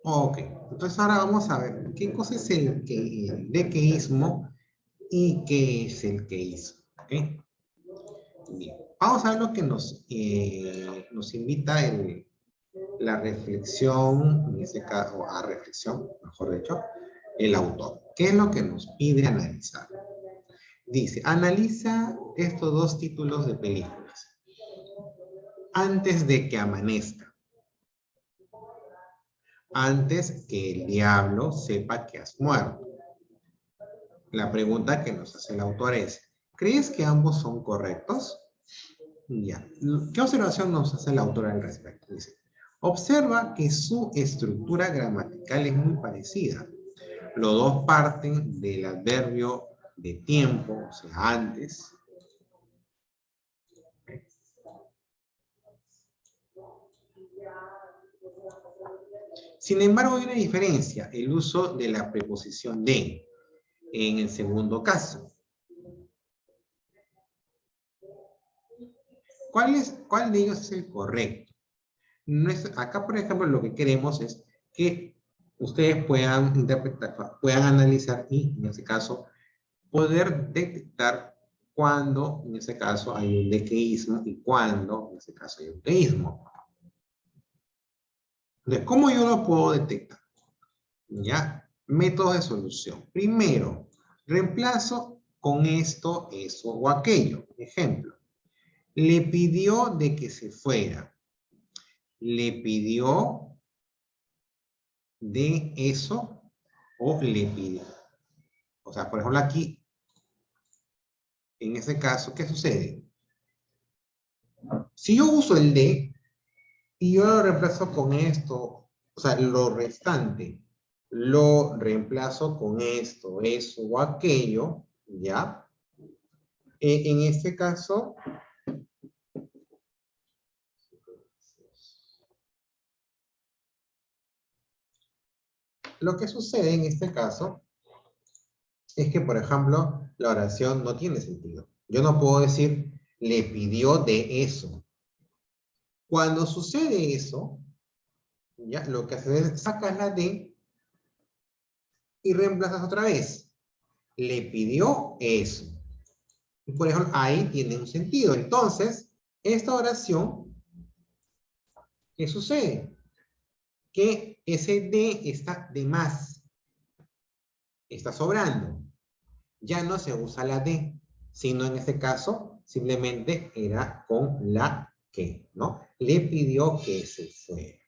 Ok, entonces ahora vamos a ver qué cosa es el dequeísmo y qué es el queísmo. ¿Ok? Bien, vamos a ver lo que nos invita la reflexión, en este caso, a reflexión, mejor dicho, el autor. ¿Qué es lo que nos pide analizar? Dice, analiza estos dos títulos de películas. Antes de que amanezca. Antes que el diablo sepa que has muerto. La pregunta que nos hace el autor es, ¿crees que ambos son correctos? Ya. ¿Qué observación nos hace el autor al respecto? Dice, observa que su estructura gramatical es muy parecida. Los dos parten del adverbio de tiempo, o sea, antes. Sin embargo, hay una diferencia, el uso de la preposición de en el segundo caso. ¿Cuál de ellos es el correcto? Acá, por ejemplo, lo que queremos es que ustedes puedan interpretar, puedan analizar y, en este caso, poder detectar cuándo, en ese caso, hay un dequeísmo y cuándo, en ese caso, hay un teísmo. Entonces, ¿cómo yo lo puedo detectar? ¿Ya? Métodos de solución. Primero, reemplazo con esto, eso o aquello. Ejemplo, le pidió de que se fuera. Le pidió de eso o le pidió. O sea, por ejemplo, aquí, en ese caso, ¿qué sucede? Si yo uso el de y yo lo reemplazo con esto, o sea, lo restante, lo reemplazo con esto, eso o aquello, ¿ya? En este caso, lo que sucede en este caso es que, por ejemplo, la oración no tiene sentido. Yo no puedo decir, le pidió de eso. Cuando sucede eso, ya, lo que haces es sacas la de y reemplazas otra vez. Le pidió eso. Y por ejemplo, ahí tiene un sentido. Entonces, esta oración, ¿qué sucede? Que ese de está de más. Está sobrando. Ya no se usa la de, sino en este caso, simplemente era con la que, ¿no? Le pidió que se fuera.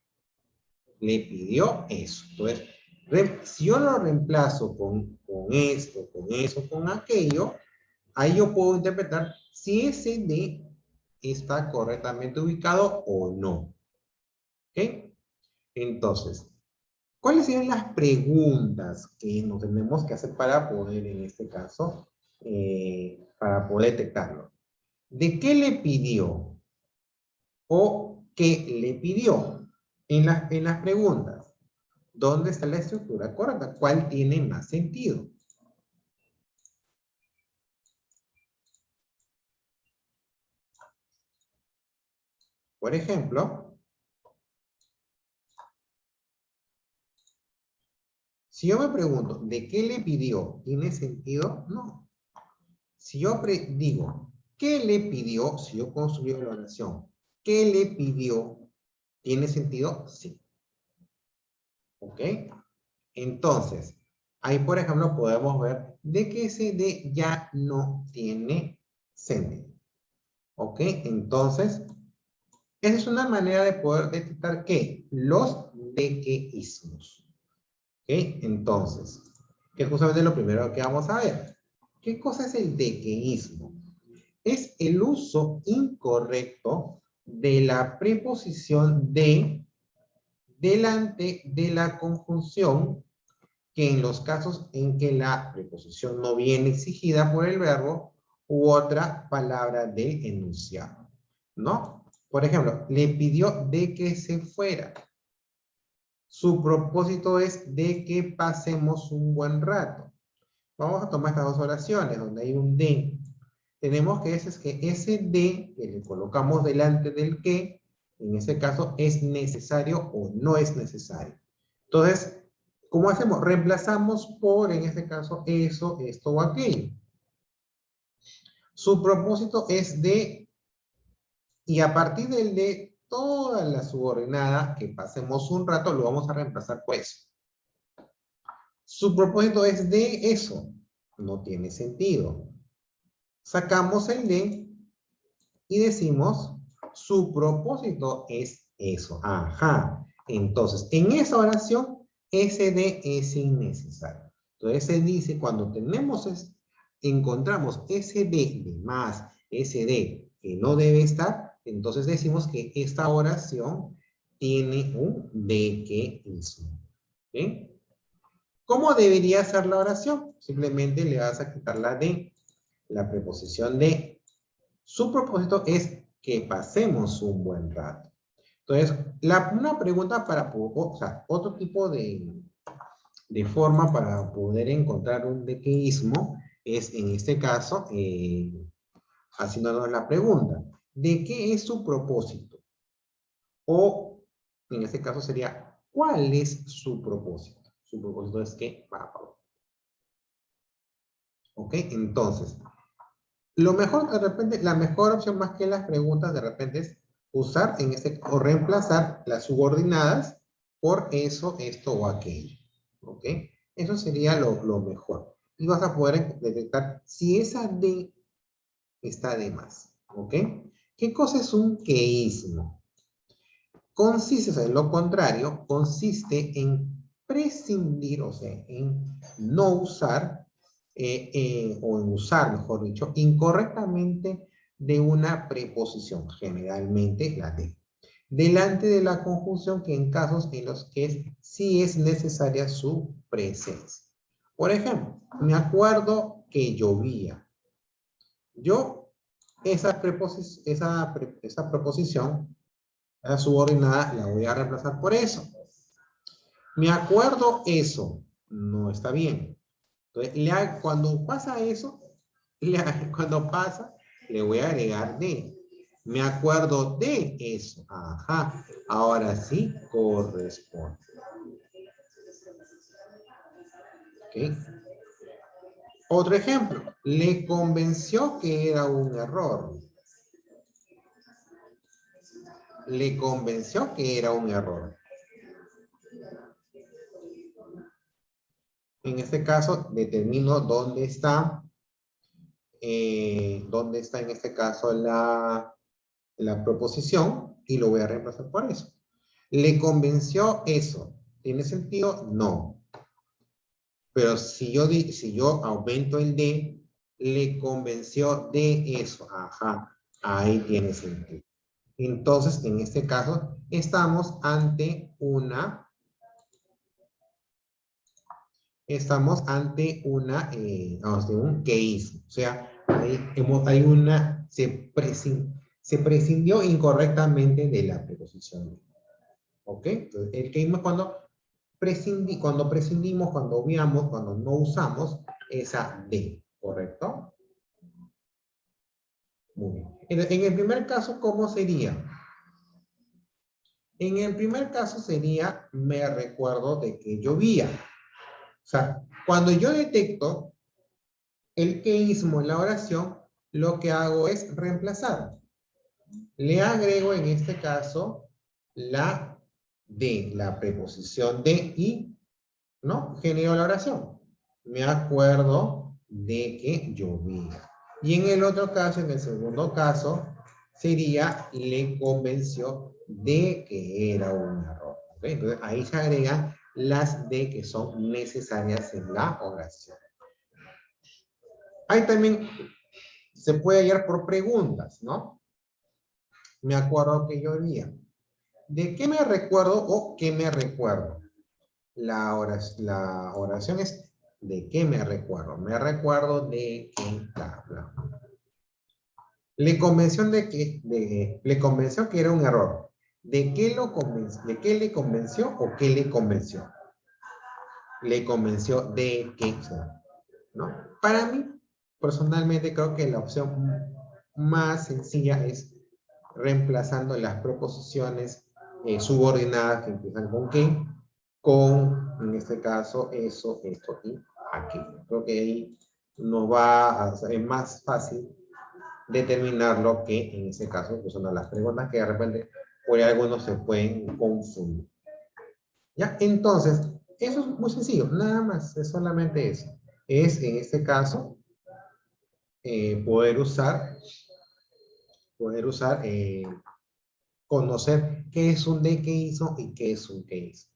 Le pidió eso. Entonces, si yo lo reemplazo con esto, con eso, con aquello, ahí yo puedo interpretar si ese de está correctamente ubicado o no. ¿Ok? Entonces, ¿cuáles serían las preguntas que nos tenemos que hacer para poder, en este caso, para poder detectarlo? ¿De qué le pidió? ¿O qué le pidió? En las preguntas, ¿dónde está la estructura correcta? ¿Cuál tiene más sentido? Por ejemplo, si yo me pregunto, ¿de qué le pidió? ¿Tiene sentido? No. Si yo digo, ¿qué le pidió? Si yo construyo la oración, ¿qué le pidió? ¿Tiene sentido? Sí. ¿Ok? Entonces, ahí por ejemplo podemos ver de que ese de ya no tiene sentido. ¿Ok? Entonces, esa es una manera de poder detectar ¿qué? Los dequeísmos. ¿Ok? Entonces, que es justamente lo primero que vamos a ver. ¿Qué cosa es el dequeísmo? Es el uso incorrecto de la preposición de delante de la conjunción que en los casos en que la preposición no viene exigida por el verbo u otra palabra del enunciado, ¿no? Por ejemplo, le pidió de que se fuera. Su propósito es de que pasemos un buen rato. Vamos a tomar estas dos oraciones donde hay un de. Tenemos que ese de que le colocamos delante del que, en ese caso, es necesario o no es necesario. Entonces, ¿cómo hacemos? Reemplazamos por, en este caso, eso, esto o aquello. Su propósito es de, y a partir del de toda la subordinada que pasemos un rato, lo vamos a reemplazar por eso. Su propósito es de eso. No tiene sentido. Sacamos el de y decimos, su propósito es eso. Ajá. Entonces, en esa oración, ese de es innecesario. Entonces, se dice, cuando encontramos ese de más, ese de que no debe estar, entonces decimos que esta oración tiene un de que hizo. ¿Ok? ¿Cómo debería ser la oración? Simplemente le vas a quitar la de, la preposición de. Su propósito es que pasemos un buen rato. Entonces, una pregunta para, o sea, otro tipo de forma para poder encontrar un dequeísmo es, en este caso, haciéndonos la pregunta, ¿de qué es su propósito? O, en este caso sería, ¿cuál es su propósito? Su propósito es que va a pagar. ¿Ok? Entonces, lo mejor, de repente, la mejor opción más que las preguntas, de repente, es usar o reemplazar las subordinadas por eso, esto o aquello. ¿Ok? Eso sería lo mejor. Y vas a poder detectar si esa de está de más. ¿Ok? ¿Qué cosa es un queísmo? Consiste, o sea, lo contrario, consiste en prescindir, o sea, en no usar, o en usar, mejor dicho, incorrectamente de una preposición, generalmente la de, delante de la conjunción que en casos en los que sí es necesaria su presencia. Por ejemplo, me acuerdo que llovía. Yo, esa preposición, la subordinada, la voy a reemplazar por eso. Me acuerdo eso. No está bien. Entonces, cuando pasa eso, cuando pasa, le voy a agregar de. Me acuerdo de eso. Ajá. Ahora sí corresponde. ¿Ok? Otro ejemplo. Le convenció que era un error. Le convenció que era un error. En este caso, determino dónde está en este caso la proposición y lo voy a reemplazar por eso. ¿Le convenció eso? ¿Tiene sentido? No. Pero si yo aumento el de, le convenció de eso. Ajá, ahí tiene sentido. Entonces, en este caso, estamos ante un queísmo. O sea, se prescindió incorrectamente de la preposición de. ¿Ok? Entonces, el queísmo es cuando prescindimos, cuando obviamos, cuando no usamos esa de, ¿correcto? Muy bien. En el primer caso, ¿cómo sería? En el primer caso sería, me recuerdo de que llovía. O sea, cuando yo detecto el queísmo en la oración, lo que hago es reemplazar. Le agrego en este caso la de, la preposición de y, ¿no? Genero la oración. Me acuerdo de que llovía. Y en el otro caso, en el segundo caso, sería le convenció de que era un error. ¿Okay? Entonces ahí se agregan las de que son necesarias en la oración. Ahí también se puede hallar por preguntas, ¿no? Me acuerdo que llovía. ¿De qué me recuerdo o qué me recuerdo? La oración es ¿de qué me recuerdo? Me recuerdo de que tabla. Le convenció le convenció que era un error. ¿De qué lo convenció? ¿De qué le convenció o qué le convenció? Le convenció de que, ¿no? Para mí, personalmente, creo que la opción más sencilla es reemplazando las proposiciones subordinadas que empiezan con que, con, en este caso, eso, esto y aquello. Creo que ahí nos va a ser más fácil determinarlo que en ese caso, que son las preguntas que de repente por ahí algunos se pueden confundir. ¿Ya? Entonces, eso es muy sencillo, nada más, es solamente eso. Es en este caso poder usar, conocer qué es un dequeísmo y qué es un queísmo.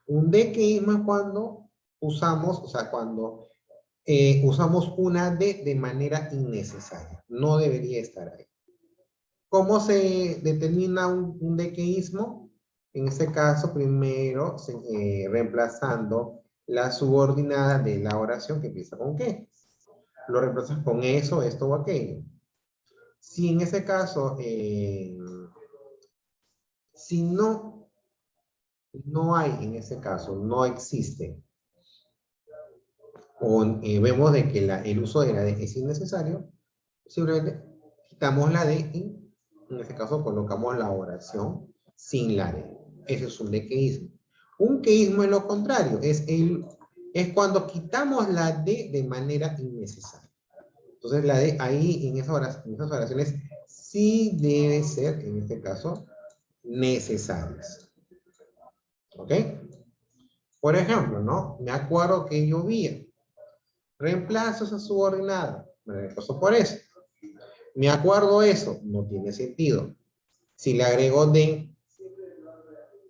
Un dequeísmo es cuando usamos, o sea, cuando usamos una D de manera innecesaria. No debería estar ahí. ¿Cómo se determina un dequeísmo? En este caso, primero reemplazando la subordinada de la oración que empieza con qué. Lo reemplazas con eso, esto o aquello. Si en ese caso, si no hay en ese caso, no existe, o vemos de que el uso de la D es innecesario, simplemente quitamos la D y en este caso colocamos la oración sin la D. Ese es un dequeísmo. Un queísmo es lo contrario, es cuando quitamos la D de manera innecesaria. Entonces la D ahí en esas oraciones sí debe ser, en este caso, necesarias. ¿Ok? Por ejemplo, ¿no? Me acuerdo que llovía. Reemplazo esa subordinada. Me reemplazo por eso. Me acuerdo eso. No tiene sentido. Si le agrego de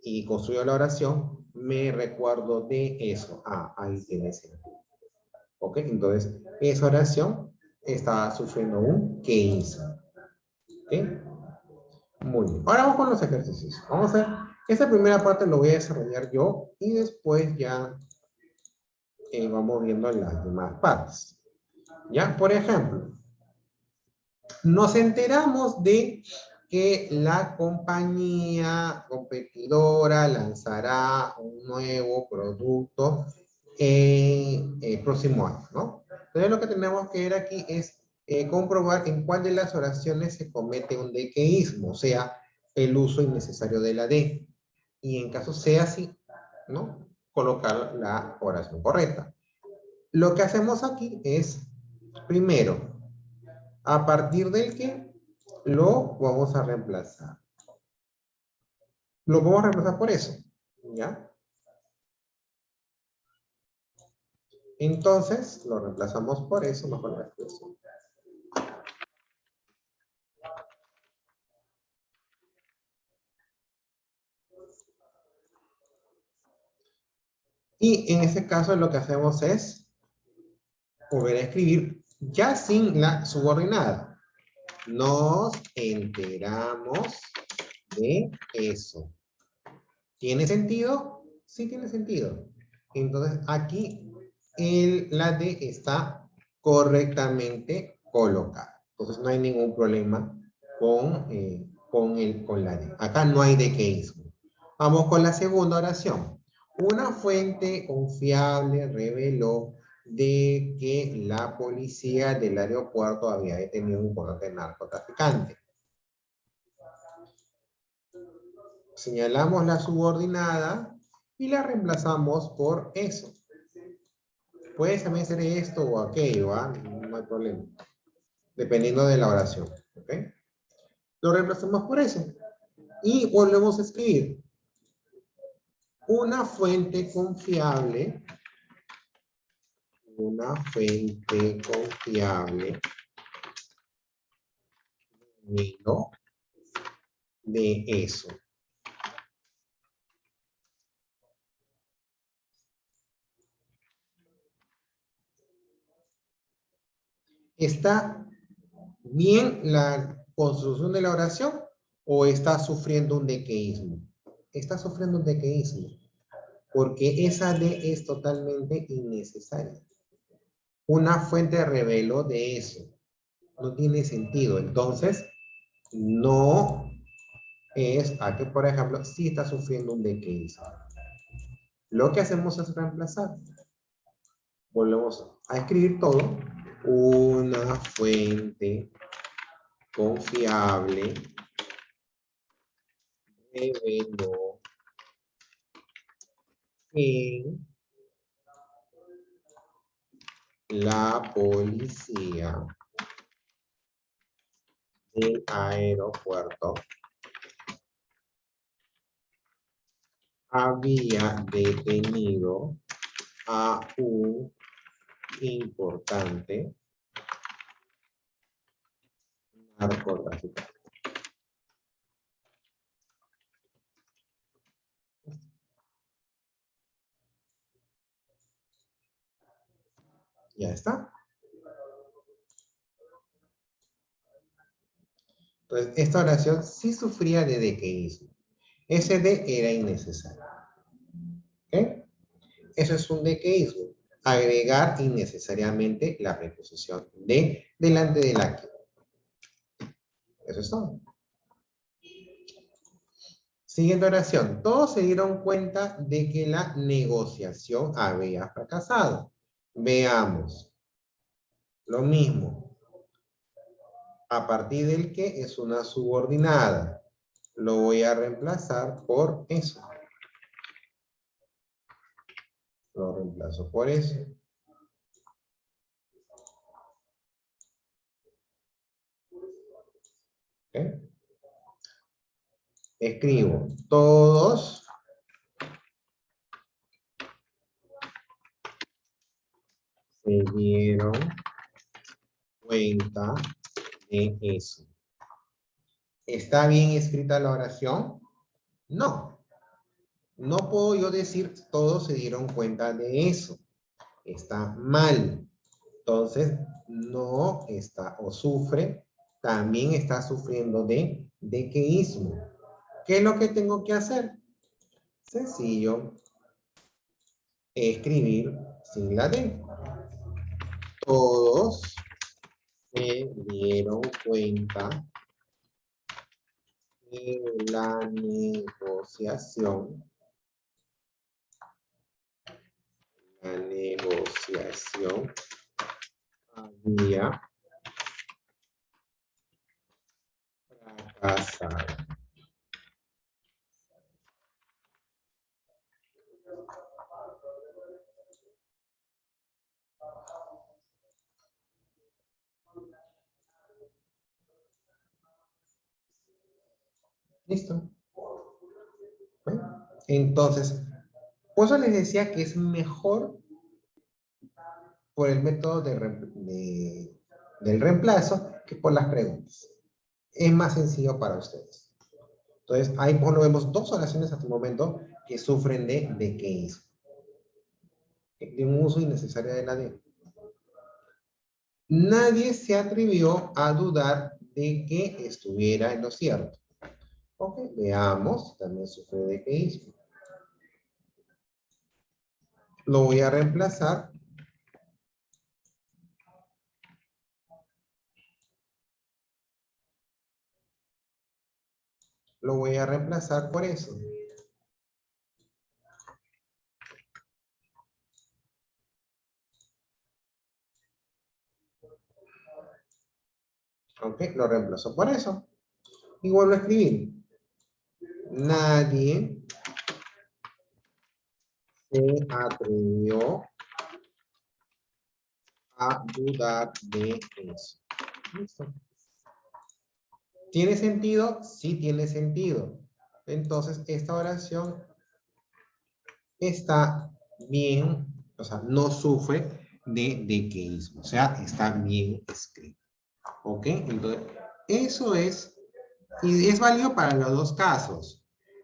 y construyo la oración, me recuerdo de eso. Ah, ahí tiene sentido. ¿Ok? Entonces, esa oración está sufriendo un queísmo. ¿Ok? Muy bien. Ahora vamos con los ejercicios. Vamos a ver. Esta primera parte lo voy a desarrollar yo y después ya vamos viendo las demás partes. ¿Ya? Por ejemplo, nos enteramos de que la compañía competidora lanzará un nuevo producto el próximo año, ¿no? Entonces lo que tenemos que ver aquí es comprobar en cuál de las oraciones se comete un dequeísmo, o sea, el uso innecesario de la D. Y en caso sea así, ¿no? Colocar la oración correcta. Lo que hacemos aquí es, primero, a partir del que lo vamos a reemplazar. Lo vamos a reemplazar por eso, ¿ya? Entonces, lo reemplazamos por eso, mejor la expresión. Y en este caso lo que hacemos es volver a escribir ya sin la subordinada. Nos enteramos de eso. ¿Tiene sentido? Sí tiene sentido. Entonces aquí la D está correctamente colocada. Entonces no hay ningún problema con la D. Acá no hay dequeísmo. Vamos con la segunda oración. Una fuente confiable reveló de que la policía del aeropuerto había detenido un importante narcotraficante. Señalamos la subordinada y la reemplazamos por eso. Puede también ser esto o aquello, ¿ah? No hay problema. Dependiendo de la oración. ¿Ok? Lo reemplazamos por eso. Y volvemos a escribir. Una fuente confiable. Una fuente confiable. ¿No? De eso. ¿Está bien la construcción de la oración o está sufriendo un dequeísmo? Está sufriendo un dequeísmo porque esa D es totalmente innecesaria. Una fuente reveló de eso. No tiene sentido. Entonces, no es a que, por ejemplo, sí está sufriendo un dequeísmo. Lo que hacemos es reemplazar. Volvemos a escribir todo. Una fuente confiable reveló en la policía del aeropuerto había detenido a un importante narcotraficante. Ya está. Entonces, esta oración sí sufría de dequeísmo. Ese de era innecesario. ¿Ok? Eso es un dequeísmo. Agregar innecesariamente la preposición de delante de la que. Eso es todo. Siguiente oración. Todos se dieron cuenta de que la negociación había fracasado. Veamos. Lo mismo. A partir del que es una subordinada. Lo voy a reemplazar por eso. Lo reemplazo por eso. ¿Okay? Escribo. Todos se dieron cuenta de eso. ¿Está bien escrita la oración? No. No puedo yo decir todos se dieron cuenta de eso. Está mal. Entonces, no está o sufre, también está sufriendo de dequeísmo. ¿Qué es lo que tengo que hacer? Sencillo. Escribir sin la D. Todos se dieron cuenta de la negociación. La negociación había fracasado. ¿Listo? ¿Bueno? Entonces, por eso les decía que es mejor por el método del reemplazo que por las preguntas. Es más sencillo para ustedes. Entonces, ahí por lo vemos dos oraciones hasta el momento que sufren de dequeísmo. De un uso innecesario de la D. Nadie se atrevió a dudar de que estuviera en lo cierto. Ok, veamos, también sufre de dequeísmo. Lo voy a reemplazar. Lo voy a reemplazar por eso. Ok, lo reemplazo por eso. Y vuelvo a escribir. Nadie se atrevió a dudar de eso. ¿Listo? ¿Tiene sentido? Sí tiene sentido. Entonces, esta oración está bien, o sea, no sufre de dequeísmo, o sea, está bien escrito. ¿Ok? Entonces, eso es, y es válido para los dos casos.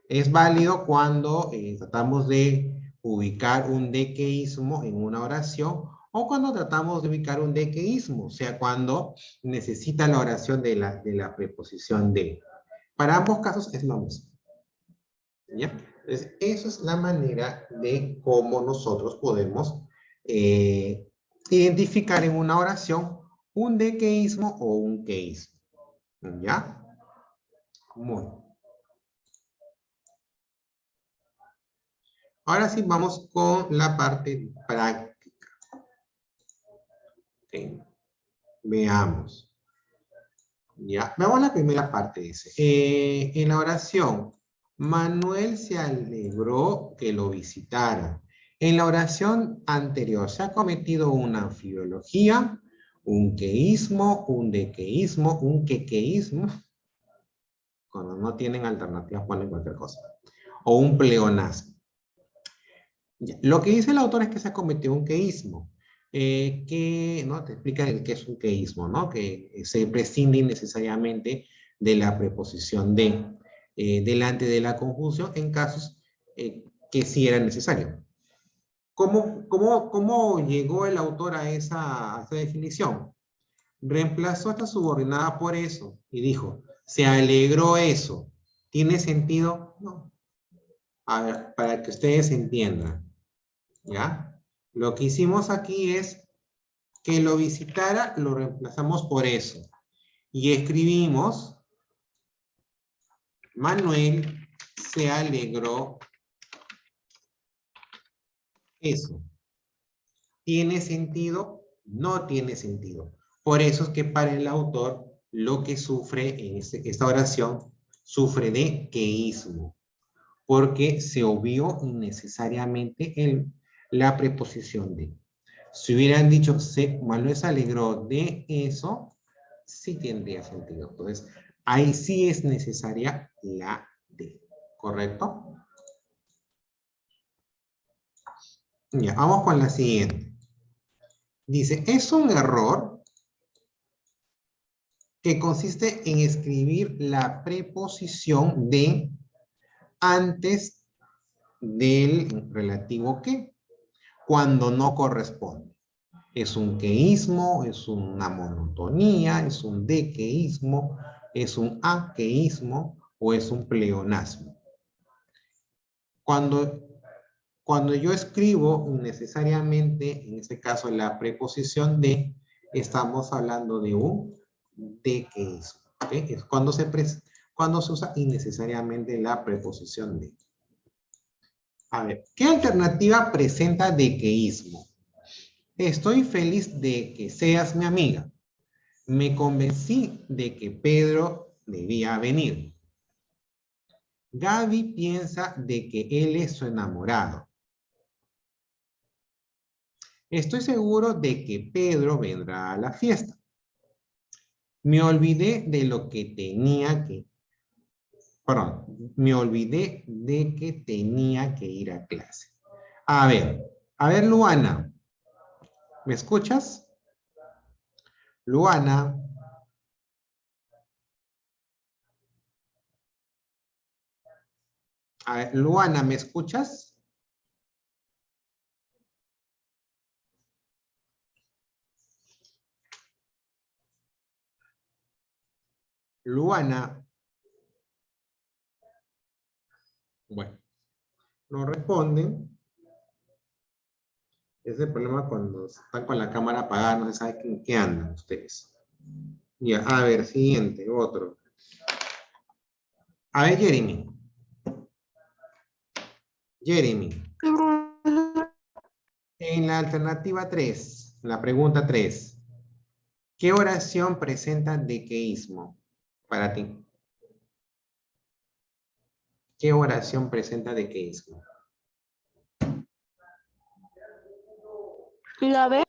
Es válido cuando tratamos de ubicar un dequeísmo en una oración o cuando tratamos de ubicar un dequeísmo, o sea, cuando necesita la oración de la preposición de. Para ambos casos es lo mismo. ¿Ya? Entonces, eso es la manera de cómo nosotros podemos identificar en una oración un dequeísmo o un queísmo. ¿Ya? Muy bien. Ahora sí vamos con la parte práctica. Okay. Veamos. Ya, veamos la primera parte, dice. En la oración, Manuel se alegró que lo visitara. En la oración anterior se ha cometido una anfibiología, un queísmo, un dequeísmo, un quequeísmo. Cuando no tienen alternativas ponen cualquier cosa. O un pleonasmo. Ya. Lo que dice el autor es que se ha cometido un queísmo. Que, ¿no? Te explica el qué es un queísmo, ¿no? Que se prescinde innecesariamente de la preposición de delante de la conjunción en casos que sí era necesario. ¿Cómo llegó el autor a esa definición? Reemplazó esta subordinada por eso y dijo, se alegró eso. ¿Tiene sentido? No. A ver, para que ustedes entiendan, ¿ya? Lo que hicimos aquí es que lo visitara, lo reemplazamos por eso. Y escribimos, Manuel se alegró eso. ¿Tiene sentido? No tiene sentido. Por eso es que para el autor lo que sufre en esta oración sufre de queísmo, porque se obvió innecesariamente la preposición de. Si hubieran dicho, Manuel se alegró de eso, sí tendría sentido. Entonces, ahí sí es necesaria la de, ¿correcto? Ya, vamos con la siguiente. Dice, es un error que consiste en escribir la preposición de antes del relativo que, cuando no corresponde. Es un queísmo, es una monotonía, es un dequeísmo, es un aqueísmo o es un pleonasmo. Cuando yo escribo necesariamente, en este caso, la preposición de, estamos hablando de un dequeísmo. ¿Okay? Es cuando se usa innecesariamente la preposición de. A ver, ¿qué alternativa presenta dequeísmo? Estoy feliz de que seas mi amiga. Me convencí de que Pedro debía venir. Gaby piensa de que él es su enamorado. Estoy seguro de que Pedro vendrá a la fiesta. Me olvidé de lo que tenía que... Perdón, me olvidé de que tenía que ir a clase. A ver, Luana, ¿me escuchas? Luana. A ver, Luana, ¿me escuchas? Luana. Bueno, no responden. Ese es el problema cuando están con la cámara apagada, no se sabe en qué andan ustedes. Ya, a ver, siguiente, otro. A ver, Jeremy. Jeremy. En la alternativa 3, la pregunta 3, ¿qué oración presenta dequeísmo para ti? ¿Qué oración presenta dequeísmo? La B.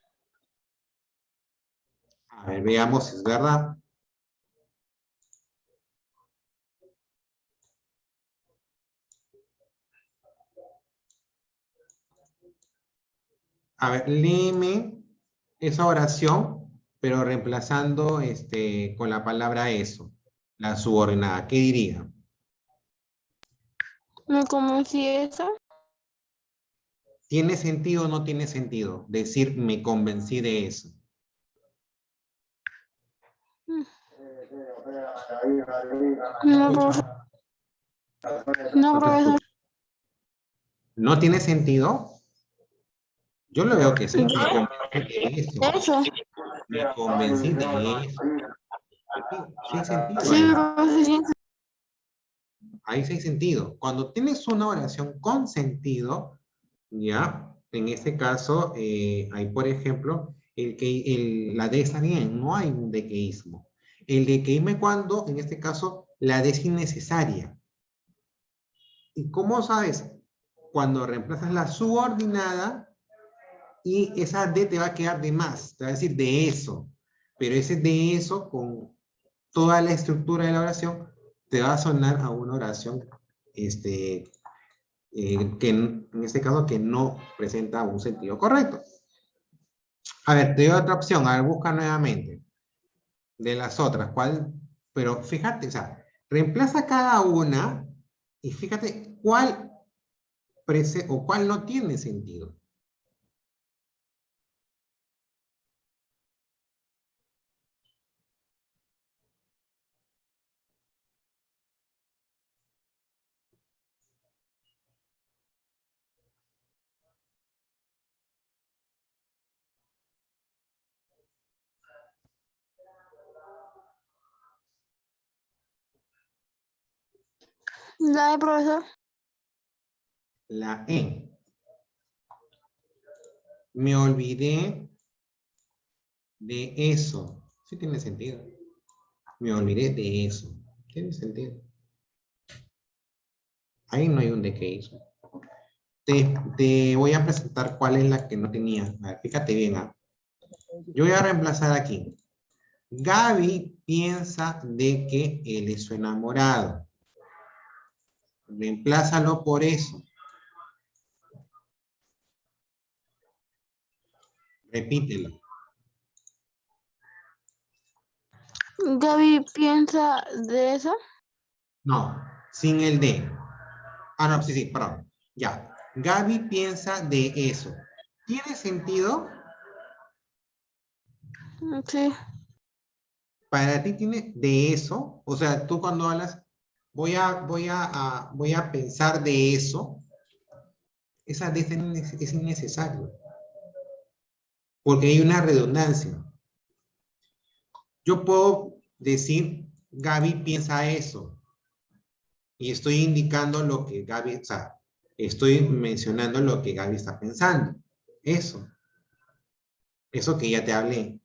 A ver, veamos si es verdad. A ver, léeme esa oración, pero reemplazando con la palabra eso, la subordinada. ¿Qué diría? Me convencí de eso. ¿Tiene sentido o no tiene sentido decir me convencí de eso? No, profe. No, No te profesor. escucho. ¿No tiene sentido? Yo lo veo que sí. Me convencí de eso. Eso. Me convencí de eso. Sí hay sentido Sí, ahí. profe, sí. Ahí sí hay sentido. Cuando tienes una oración con sentido, ya, en este caso, hay, por ejemplo, la D está bien, no hay un dequeísmo. El dequeísmo es cuando, en este caso, la D es innecesaria. ¿Y cómo sabes? cuando reemplazas la subordinada y esa de te va a quedar de más, te va a decir de eso, pero ese de eso con toda la estructura de la oración te va a sonar a una oración que en este caso que no presenta un sentido correcto. A ver, te doy otra opción, a ver, busca nuevamente de las otras, ¿cuál? Pero fíjate, o sea, reemplaza cada una y fíjate cuál o cuál no tiene sentido. La de profesor. La E. Me olvidé de eso. Sí tiene sentido. Me olvidé de eso. Tiene sentido. Ahí no hay un de qué hizo. Te voy a presentar cuál es la que no tenía. A ver, fíjate bien. Yo voy a reemplazar aquí. Gaby piensa de que él es su enamorado. Reemplázalo por eso. Repítelo. Gaby piensa de eso. No, sin el de. Ah, no, sí, sí, perdón. Ya. Gaby piensa de eso. ¿Tiene sentido? Sí. Para ti tiene de eso. O sea, tú cuando hablas, voy a pensar de eso. Esa de es innecesario. Porque hay una redundancia. Yo puedo decir, Gaby piensa eso. Y estoy indicando lo que Gaby, o sea, estoy mencionando lo que Gaby está pensando. Eso. Eso que ya te hablé.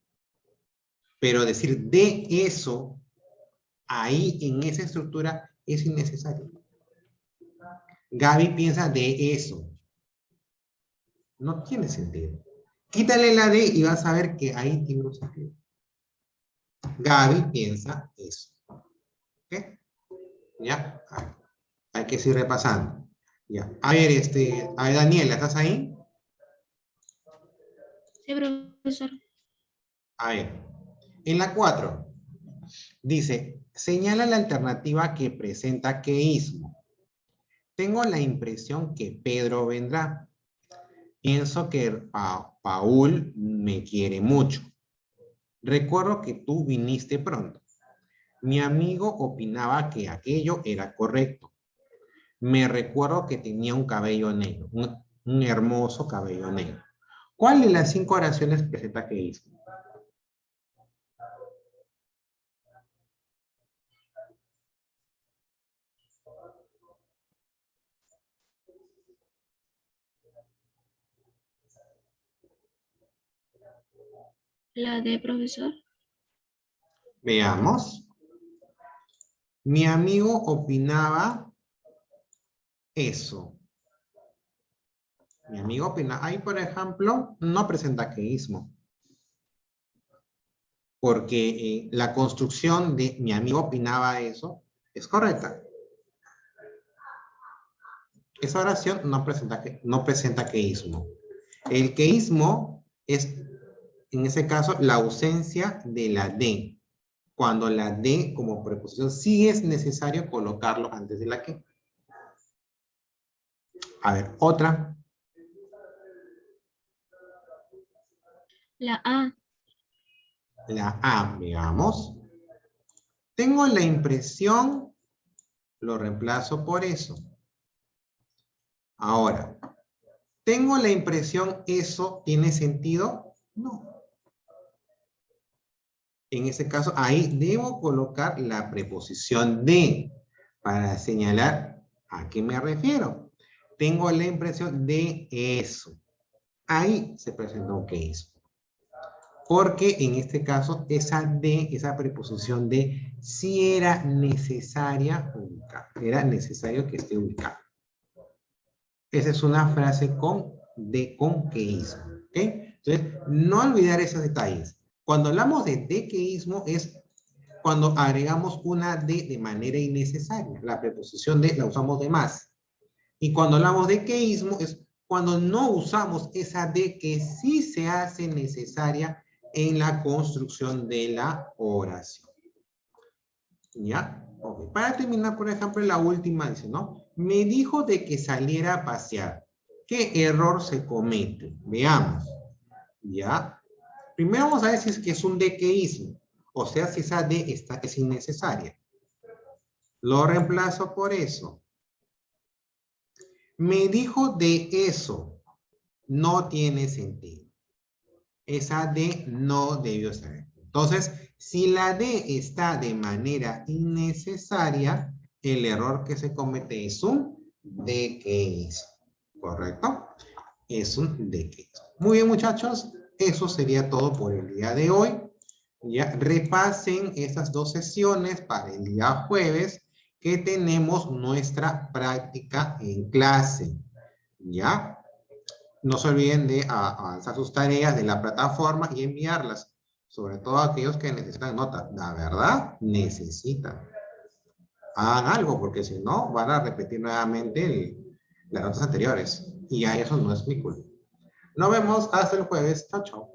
Pero decir de eso, ahí en esa estructura, es innecesario. Gaby piensa de eso. No tiene sentido. Quítale la D y vas a ver que ahí tiene un sentido. Gaby piensa eso. ¿Ok? Ya. Hay que seguir repasando. Ya. A ver, a ver, Daniela, ¿estás ahí? Sí, profesor. A ver. En la 4, dice, señala la alternativa que presenta queísmo. Tengo la impresión que Pedro vendrá. Pienso que Paul me quiere mucho. Recuerdo que tú viniste pronto. Mi amigo opinaba que aquello era correcto. Me recuerdo que tenía un cabello negro, un hermoso cabello negro. ¿Cuál de las 5 oraciones presenta que hizo? La de profesor. Veamos. Mi amigo opinaba eso. Mi amigo opinaba. Ahí, por ejemplo, no presenta queísmo. Porque la construcción de mi amigo opinaba eso es correcta. Esa oración no presenta queísmo. El queísmo es, en ese caso, la ausencia de la D. Cuando la D como preposición sí es necesario colocarlo antes de la que. A ver, otra. La A. La A, veamos. Tengo la impresión, lo reemplazo por eso. Ahora, ¿tengo la impresión eso tiene sentido? No. En ese caso, ahí debo colocar la preposición de para señalar a qué me refiero. Tengo la impresión de eso. Ahí se presenta un case. Porque en este caso, esa de, esa preposición de, sí era necesaria ubicar. Era necesario que esté ubicada. Esa es una frase con queísmo. ¿Ok? Entonces, no olvidar esos detalles. Cuando hablamos de queísmo es cuando agregamos una de manera innecesaria. La preposición de la usamos de más. Y cuando hablamos de queísmo es cuando no usamos esa de que sí se hace necesaria en la construcción de la oración. ¿Ya? Okay. Para terminar, por ejemplo, la última dice, ¿no? Me dijo de que saliera a pasear. ¿Qué error se comete? Veamos. ¿Ya? Primero vamos a ver si es que es un dequeísmo. O sea, si esa de es innecesaria. Lo reemplazo por eso. Me dijo de eso. No tiene sentido. Esa D no debió ser. Entonces, si la D está de manera innecesaria, el error que se comete es un dequeísmo. ¿Correcto? Es un dequeísmo. Muy bien, muchachos. Eso sería todo por el día de hoy. Ya repasen estas dos sesiones para el día jueves que tenemos nuestra práctica en clase. ¿Ya? No se olviden de avanzar sus tareas de la plataforma y enviarlas. Sobre todo aquellos que necesitan nota. La verdad, necesitan. Hagan algo, porque si no, van a repetir nuevamente las notas anteriores. Y ya eso no es mi culpa. Nos vemos hasta el jueves. Chao, chao.